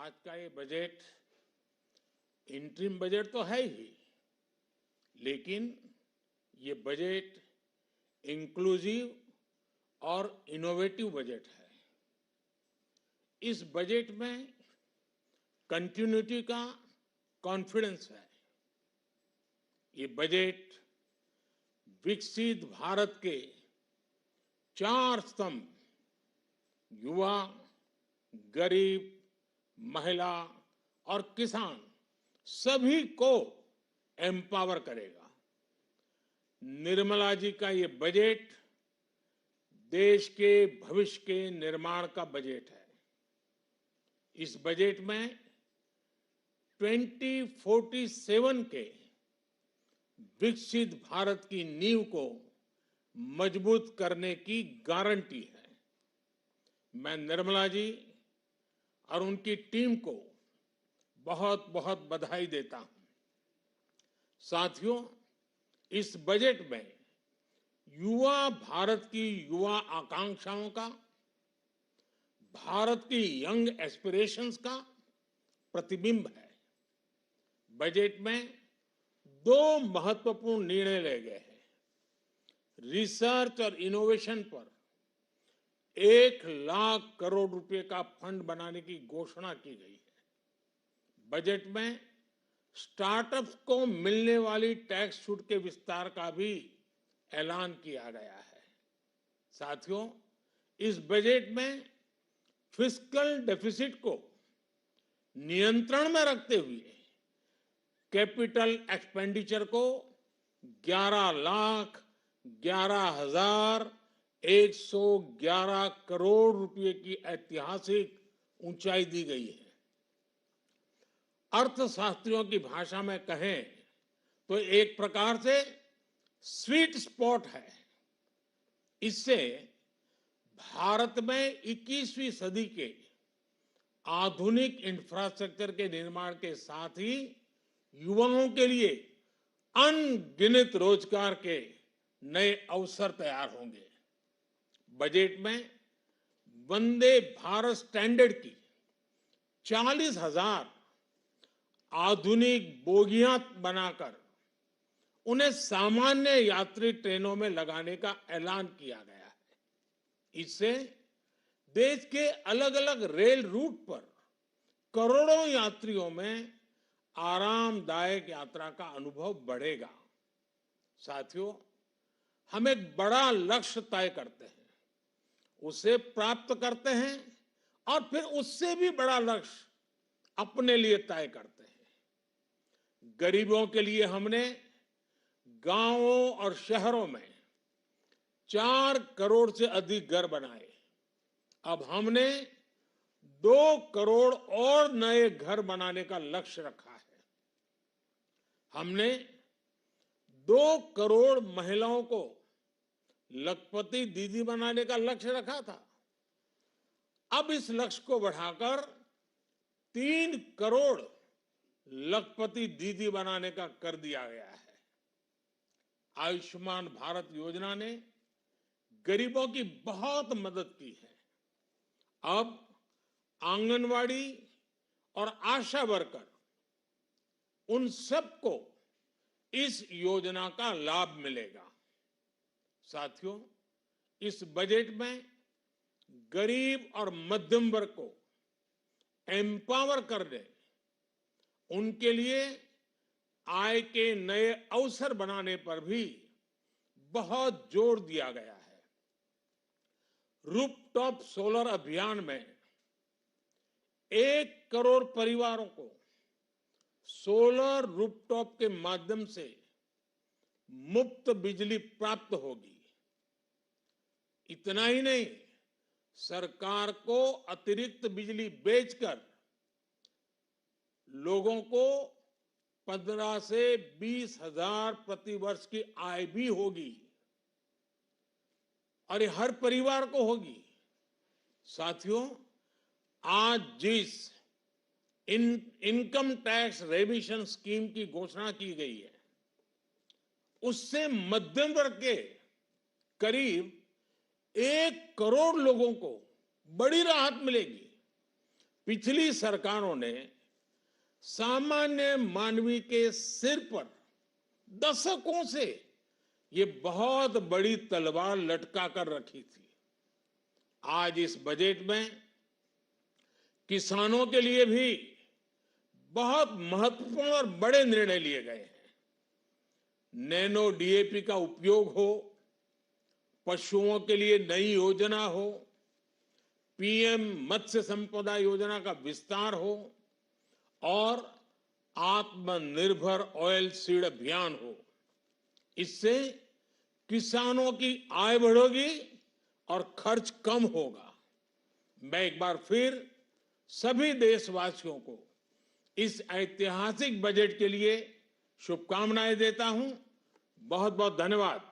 आज का ये बजट इंटरिम बजट तो है ही, लेकिन ये बजट इंक्लूसिव और इनोवेटिव बजट है। इस बजट में कंटिन्यूटी का कॉन्फिडेंस है। ये बजट विकसित भारत के 4 स्तंभ युवा, गरीब, महिला और किसान सभी को एम्पावर करेगा। निर्मला जी का ये बजट देश के भविष्य के निर्माण का बजट है। इस बजट में 2047 के विकसित भारत की नींव को मजबूत करने की गारंटी है। मैं निर्मला जी और उनकी टीम को बहुत बहुत बधाई देता हूं। साथियों, इस बजट में युवा भारत की युवा आकांक्षाओं का, भारत की यंग एस्पिरेशंस का प्रतिबिंब है। बजट में 2 महत्वपूर्ण निर्णय लिए गए हैं। रिसर्च और इनोवेशन पर 1 लाख करोड़ रुपए का फंड बनाने की घोषणा की गई है। बजट में स्टार्टअप्स को मिलने वाली टैक्स छूट के विस्तार का भी ऐलान किया गया है। साथियों, इस बजट में फिस्कल डेफिसिट को नियंत्रण में रखते हुए कैपिटल एक्सपेंडिचर को 11,11,111 करोड़ रुपए की ऐतिहासिक ऊंचाई दी गई है। अर्थशास्त्रियों की भाषा में कहें तो एक प्रकार से स्वीट स्पॉट है। इससे भारत में 21वीं सदी के आधुनिक इंफ्रास्ट्रक्चर के निर्माण के साथ ही युवाओं के लिए अनगिनत रोजगार के नए अवसर तैयार होंगे। बजट में वंदे भारत स्टैंडर्ड की 40,000 आधुनिक बोगियां बनाकर उन्हें सामान्य यात्री ट्रेनों में लगाने का ऐलान किया गया है। इससे देश के अलग अलग रेल रूट पर करोड़ों यात्रियों में आरामदायक यात्रा का अनुभव बढ़ेगा। साथियों, हम एक बड़ा लक्ष्य तय करते हैं, उसे प्राप्त करते हैं और फिर उससे भी बड़ा लक्ष्य अपने लिए तय करते हैं। गरीबों के लिए हमने गांवों और शहरों में 4 करोड़ से अधिक घर बनाए। अब हमने 2 करोड़ और नए घर बनाने का लक्ष्य रखा है। हमने 2 करोड़ महिलाओं को लखपति दीदी बनाने का लक्ष्य रखा था। अब इस लक्ष्य को बढ़ाकर 3 करोड़ लखपति दीदी बनाने का कर दिया गया है। आयुष्मान भारत योजना ने गरीबों की बहुत मदद की है। अब आंगनवाड़ी और आशा वर्कर, उन सबको इस योजना का लाभ मिलेगा। साथियों, इस बजट में गरीब और मध्यम वर्ग को एम्पावर करने, उनके लिए आय के नए अवसर बनाने पर भी बहुत जोर दिया गया है। रूफटॉप सोलर अभियान में 1 करोड़ परिवारों को सोलर रूफटॉप के माध्यम से मुफ्त बिजली प्राप्त होगी। इतना ही नहीं, सरकार को अतिरिक्त बिजली बेचकर लोगों को 15 से 20 हजार प्रति वर्ष की आय भी होगी और ये हर परिवार को होगी। साथियों, आज जिस इनकम टैक्स रेमिशन स्कीम की घोषणा की गई है, उससे मध्यम वर्ग के करीब 1 करोड़ लोगों को बड़ी राहत मिलेगी। पिछली सरकारों ने सामान्य मानवी के सिर पर दशकों से ये बहुत बड़ी तलवार लटका कर रखी थी। आज इस बजट में किसानों के लिए भी बहुत महत्वपूर्ण और बड़े निर्णय लिए गए हैं। नैनो डीएपी का उपयोग हो, पशुओं के लिए नई योजना हो, पीएम मत्स्य संपदा योजना का विस्तार हो और आत्मनिर्भर ऑयल सीड अभियान हो। इससे किसानों की आय बढ़ेगी और खर्च कम होगा। मैं एक बार फिर सभी देशवासियों को इस ऐतिहासिक बजट के लिए शुभकामनाएं देता हूं। बहुत बहुत धन्यवाद।